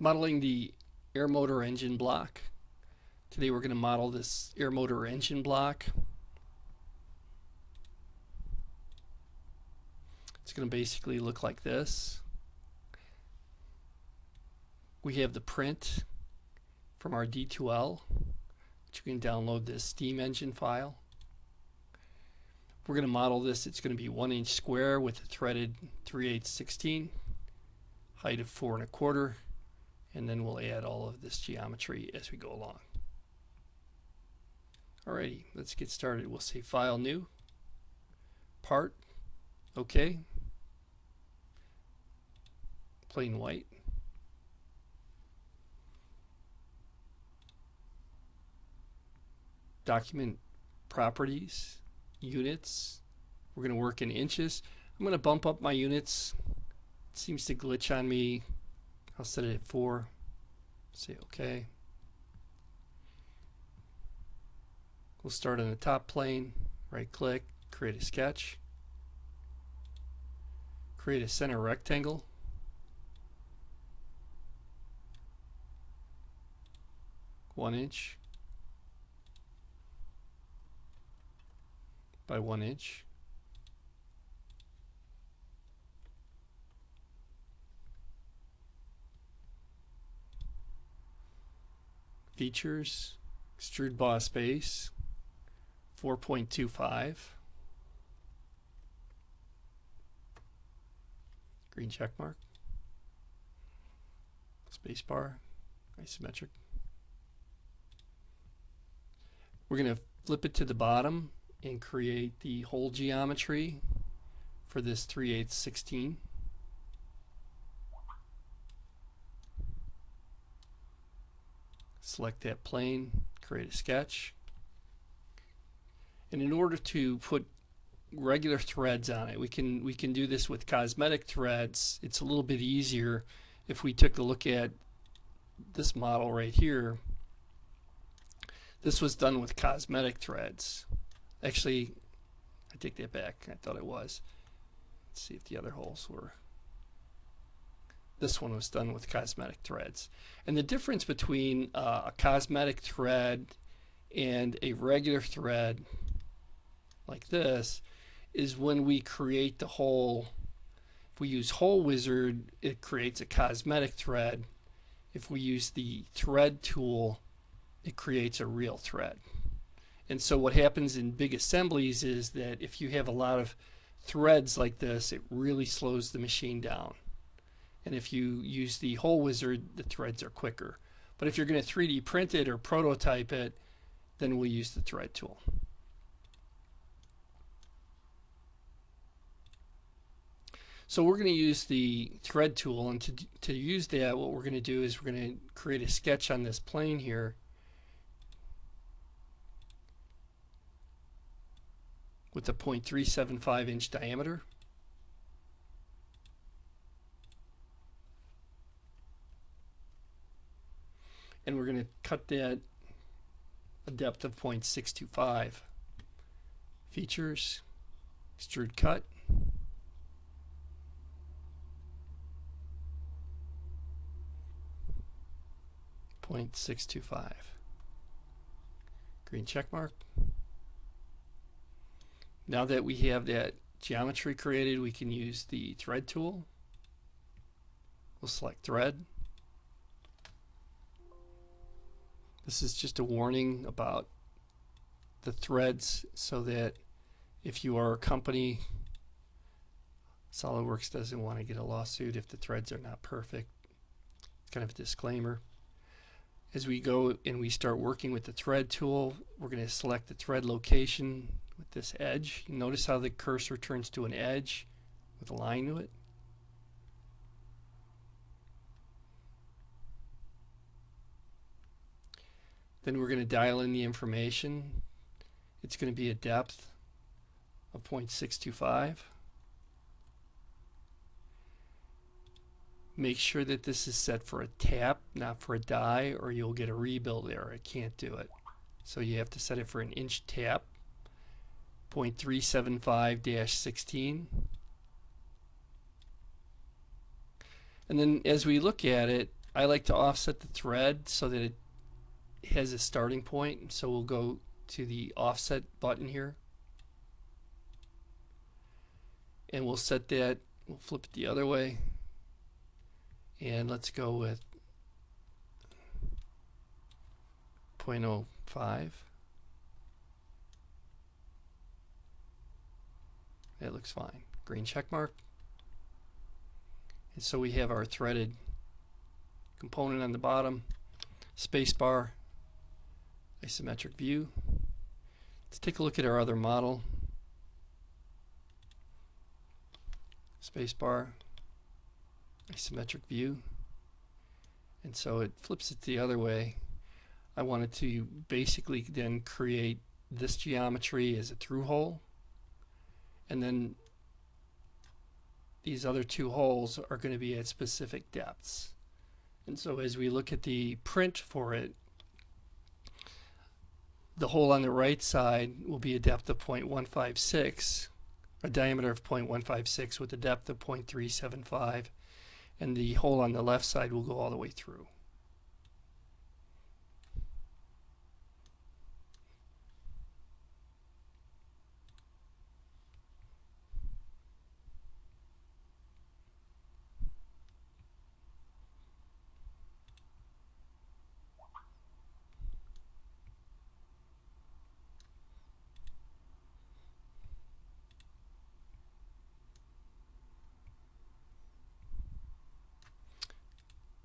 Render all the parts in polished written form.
Modeling the air motor engine block. Today we're going to model this air motor engine block. It's going to basically look like this. We have the print from our D2L, which you can download this steam engine file. We're going to model this. It's going to be 1 inch square with a threaded 3/8 16, height of 4 1/4, and then we'll add all of this geometry as we go along. Alrighty, let's get started. We'll say File, New, Part, OK, plain white. Document Properties, Units. We're going to work in inches. I'm going to bump up my units. It seems to glitch on me. I'll set it at 4. Say OK. We'll start on the top plane. Right click, create a sketch. Create a center rectangle. One inch by 1 inch. Features, extrude boss base, 4.25. Green check mark. Spacebar, isometric. We're going to flip it to the bottom and create the hole geometry for this 3/8 16. Select that plane, create a sketch. And in order to put regular threads on it, we can do this with cosmetic threads. It's a little bit easier if we took a look at this model right here. This was done with cosmetic threads. Actually, I take that back. I thought it was. Let's see if the other holes were. This one was done with cosmetic threads. And the difference between a cosmetic thread and a regular thread like this is when we create the hole. If we use Hole Wizard, it creates a cosmetic thread. If we use the thread tool, it creates a real thread. And so what happens in big assemblies is that if you have a lot of threads like this, it really slows the machine down. And if you use the Hole Wizard, the threads are quicker. But if you're going to 3D print it or prototype it, then we'll use the thread tool. So we're going to use the thread tool, and to use that, what we're going to do is we're going to create a sketch on this plane here with a 0.375 inch diameter. And we're going to cut that a depth of 0.625. Features, extrude cut. .625. Green check mark. Now that we have that geometry created, we can use the thread tool. We'll select thread. This is just a warning about the threads, so that if you are a company, Solidworks doesn't want to get a lawsuit if the threads are not perfect. It's kind of a disclaimer. As we go and we start working with the thread tool, we're going to select the thread location with this edge. You notice how the cursor turns to an edge with a line to it. Then we're going to dial in the information. It's going to be a depth of 0.625. Make sure that this is set for a tap, not for a die, or you'll get a rebuild error. It can't do it. So you have to set it for an inch tap, 0.375-16. And then as we look at it, I like to offset the thread so that it has a starting point. So we'll go to the offset button here and we'll set that, we'll flip it the other way, and let's go with 0.05. That looks fine. Green check mark. And so we have our threaded component on the bottom, spacebar, isometric view. Let's take a look at our other model. Spacebar, isometric view. And so it flips it the other way. I wanted to basically then create this geometry as a through hole, and then these other two holes are going to be at specific depths. And so as we look at the print for it, the hole on the right side will be a depth of 0.156, a diameter of 0.156 with a depth of 0.375, and the hole on the left side will go all the way through.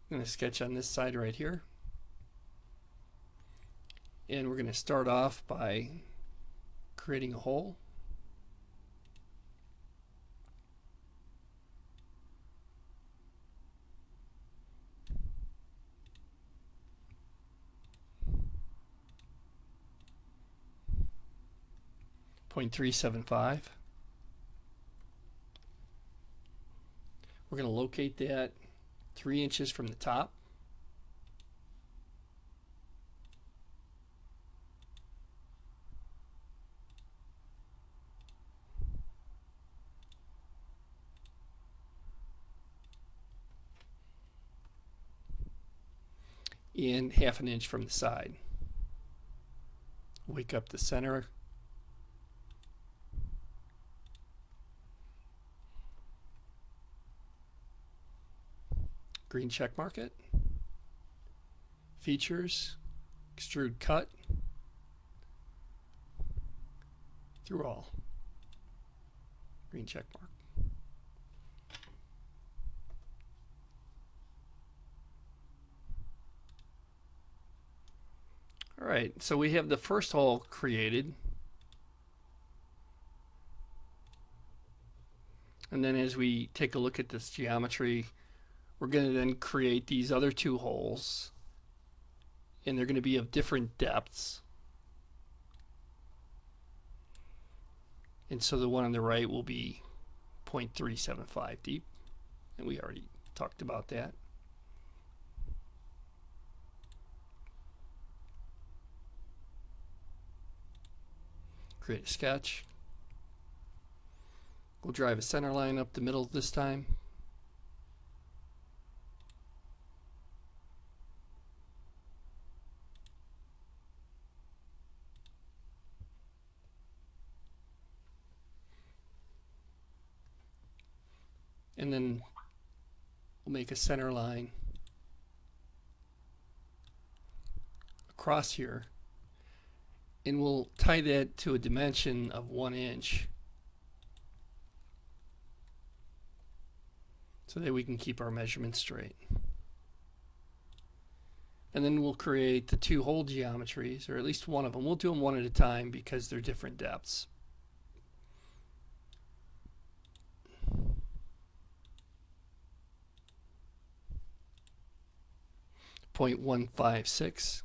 I'm going to sketch on this side right here, and we're going to start off by creating a hole. .375. We're going to locate that 3 inches from the top. And 1/2 inch from the side. Wake up the center. Green check mark it. Features, extrude cut, through all. Green check mark. Alright, so we have the first hole created. And then as we take a look at this geometry, we're going to then create these other two holes, and they're going to be of different depths. And so the one on the right will be 0.375 deep, and we already talked about that. Create a sketch. We'll drive a center line up the middle this time. And then we'll make a center line across here, and we'll tie that to a dimension of 1 inch so that we can keep our measurements straight. And then we'll create the two hole geometries, or at least one of them. We'll do them one at a time because they're different depths. .156.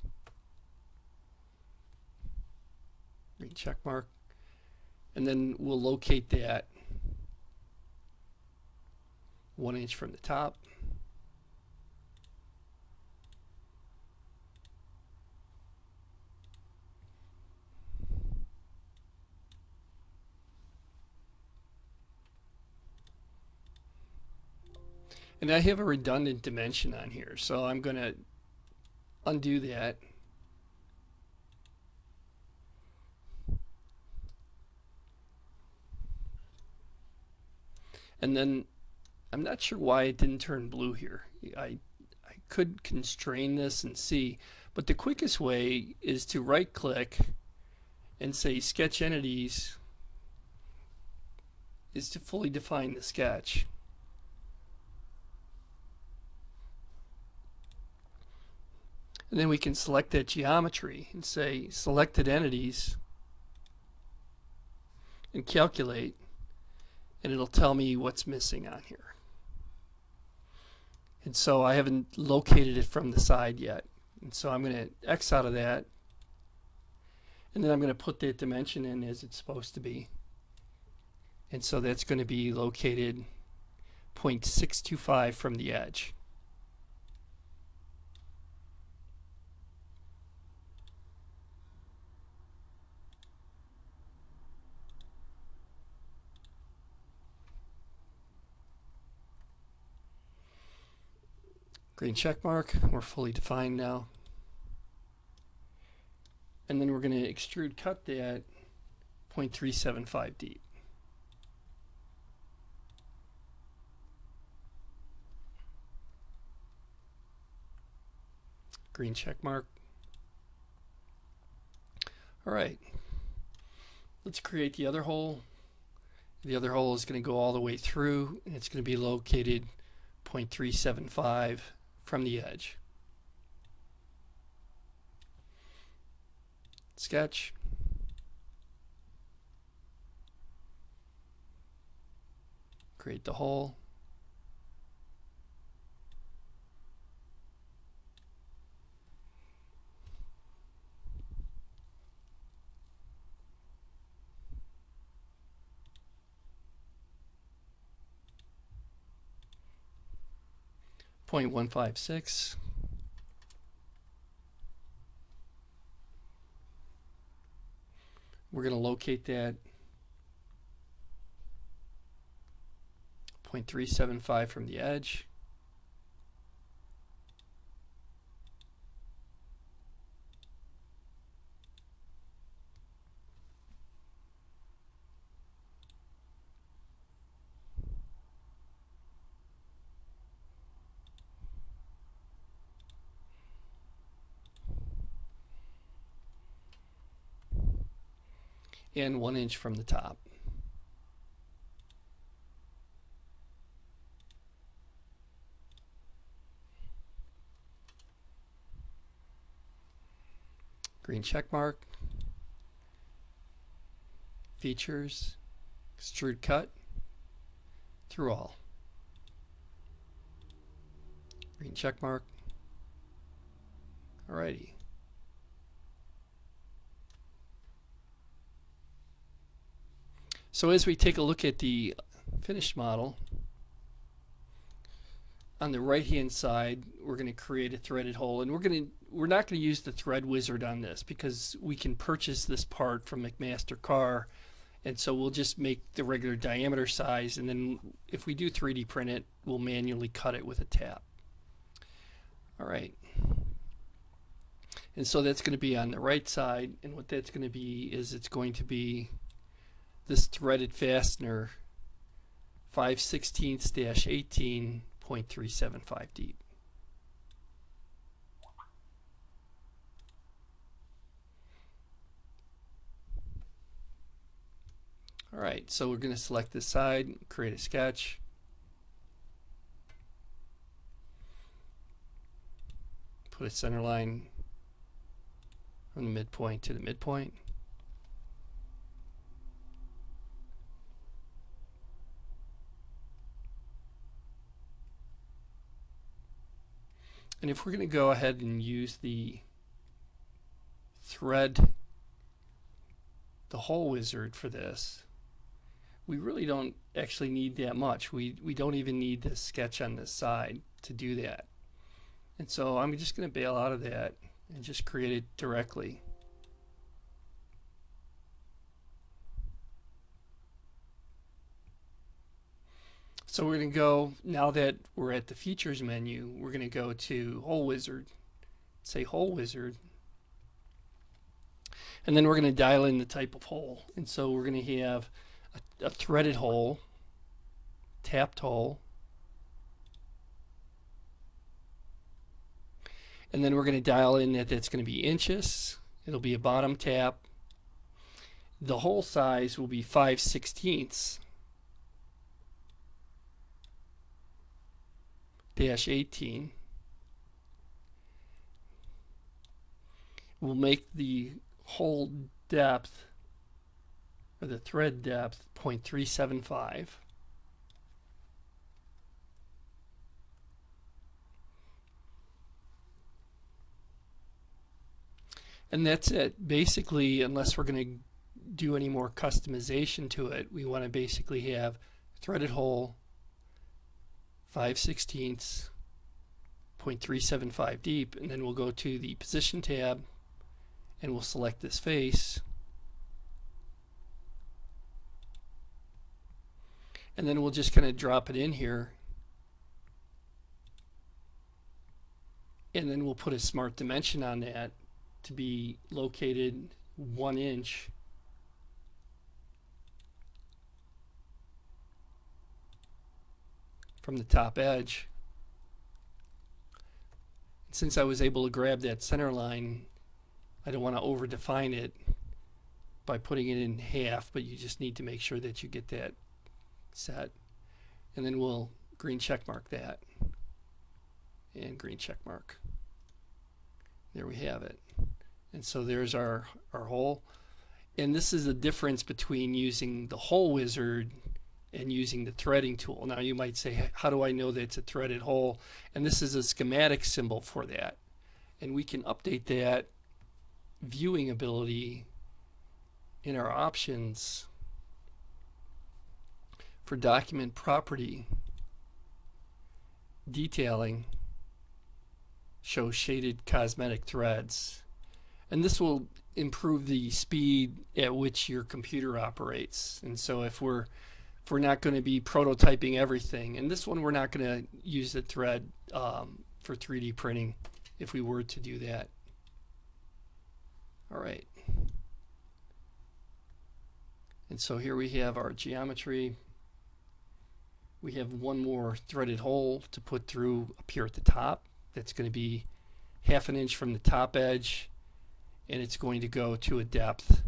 Green check mark. And then we'll locate that 1 inch from the top. And I have a redundant dimension on here, so I'm going to undo that. And then I'm not sure why it didn't turn blue here. I could constrain this and see, but the quickest way is to right click and say sketch entities is to fully define the sketch. And then we can select that geometry and say selected entities and calculate, and it'll tell me what's missing on here. And so I haven't located it from the side yet. And so I'm going to X out of that, and then I'm going to put that dimension in as it's supposed to be. And so that's going to be located 0.625 from the edge. Green check mark, we're fully defined now. And then we're going to extrude cut that 0.375 deep. Green check mark. Alright, let's create the other hole. The other hole is going to go all the way through, and it's going to be located 0.375 from the edge. Sketch. Create the hole. .156. We're going to locate that 0.375 from the edge. And 1 inch from the top. Green check mark. Features, extrude cut through all. Green check mark. Alrighty. So as we take a look at the finished model, on the right hand side we're going to create a threaded hole, and we're not going to use the thread wizard on this because we can purchase this part from McMaster Carr, and so we'll just make the regular diameter size, and then if we do 3D print it, we'll manually cut it with a tap. Alright, and so that's going to be on the right side, and what that's going to be is it's going to be this threaded fastener 5/16-18 0.375 deep. Alright, so we're going to select this side, create a sketch. Put a center line from the midpoint to the midpoint. And if we're going to go ahead and use the thread, the hole wizard for this, we really don't actually need that much. We don't even need the sketch on this side to do that. And so I'm just going to bail out of that and just create it directly. So we're going to go, now that we're at the features menu, we're going to go to Hole Wizard, say Hole Wizard, and then we're going to dial in the type of hole. And so we're going to have a threaded hole, tapped hole, and then we're going to dial in that that's going to be inches. It'll be a bottom tap. The hole size will be 5/16 -18. We'll make the hole depth, or the thread depth, 0.375. And that's it. Basically, unless we're going to do any more customization to it, we want to basically have threaded hole, 5/16, 0.375 deep, and then we'll go to the position tab and we'll select this face, and then we'll just kind of drop it in here, and then we'll put a smart dimension on that to be located 1 inch from the top edge. Since I was able to grab that center line, I don't want to over define it by putting it in half, but you just need to make sure that you get that set. And then we'll green check mark that, and green check mark. There we have it. And so there's our hole. And this is the difference between using the Hole Wizard and using the threading tool. Now you might say, how do I know that it's a threaded hole? And this is a schematic symbol for that. And we can update that viewing ability in our options for document property. Detailing, show shaded cosmetic threads. And this will improve the speed at which your computer operates. And so if we're not going to be prototyping everything, and this one we're not going to use the thread for 3D printing if we were to do that. All right. And so here we have our geometry. We have one more threaded hole to put through up here at the top. That's going to be 1/2 inch from the top edge, and it's going to go to a depth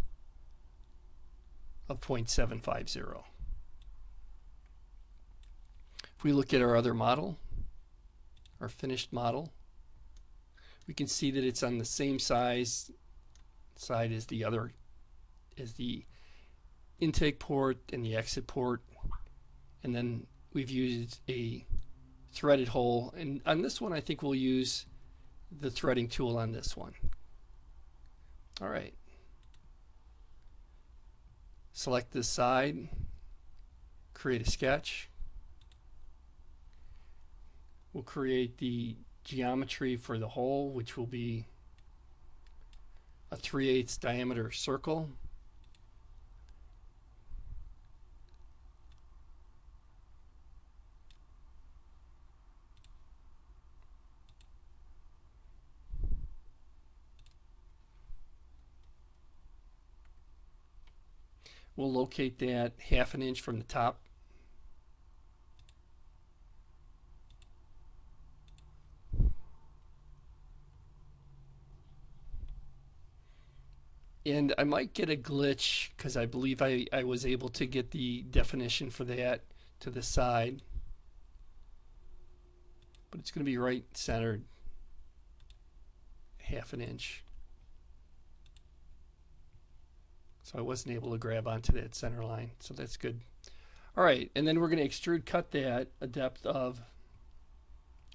of 0.750. If we look at our other model, our finished model, we can see that it's on the same side as the other, as the intake port and the exit port, and then we've used a threaded hole, and on this one I think we'll use the threading tool on this one. All right, select this side, create a sketch. We'll create the geometry for the hole, which will be a 3/8 diameter circle. We'll locate that 1/2 inch from the top. And I might get a glitch because I believe I was able to get the definition for that to the side. But it's going to be right centered, 1/2 inch. So I wasn't able to grab onto that center line, so that's good. All right, and then we're going to extrude cut that a depth of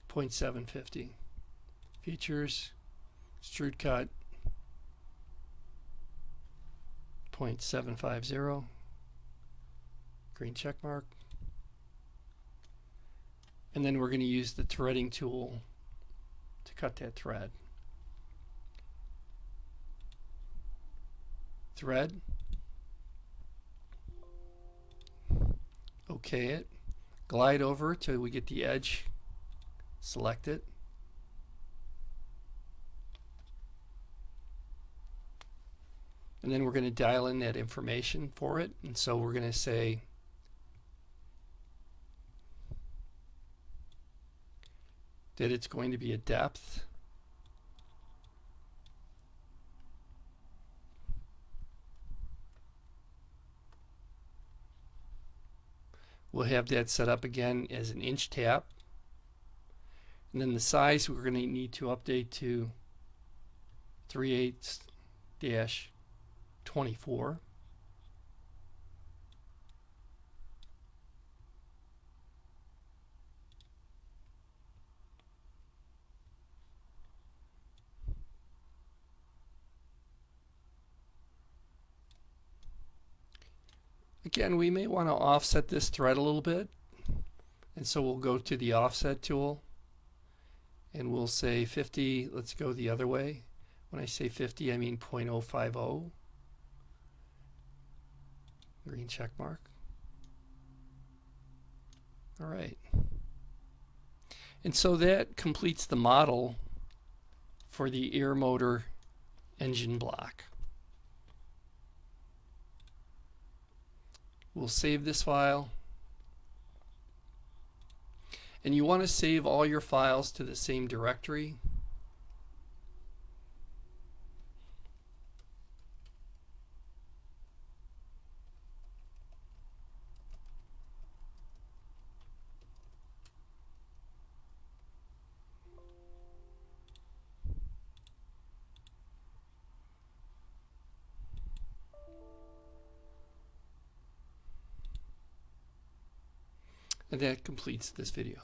0.750. Features, extrude cut, 0.750, green check mark, and then we're going to use the threading tool to cut that thread. Thread, okay it, glide over till we get the edge, select it. And then we're going to dial in that information for it. And so we're going to say that it's going to be a depth. We'll have that set up again as an inch tap. And then the size we're going to need to update to 3/8-24. Again, we may want to offset this thread a little bit, and so we'll go to the offset tool and we'll say 50. Let's go the other way. When I say 50, I mean 0.050. Green check mark. All right. And so that completes the model for the air motor engine block. We'll save this file. And you want to save all your files to the same directory. And that completes this video.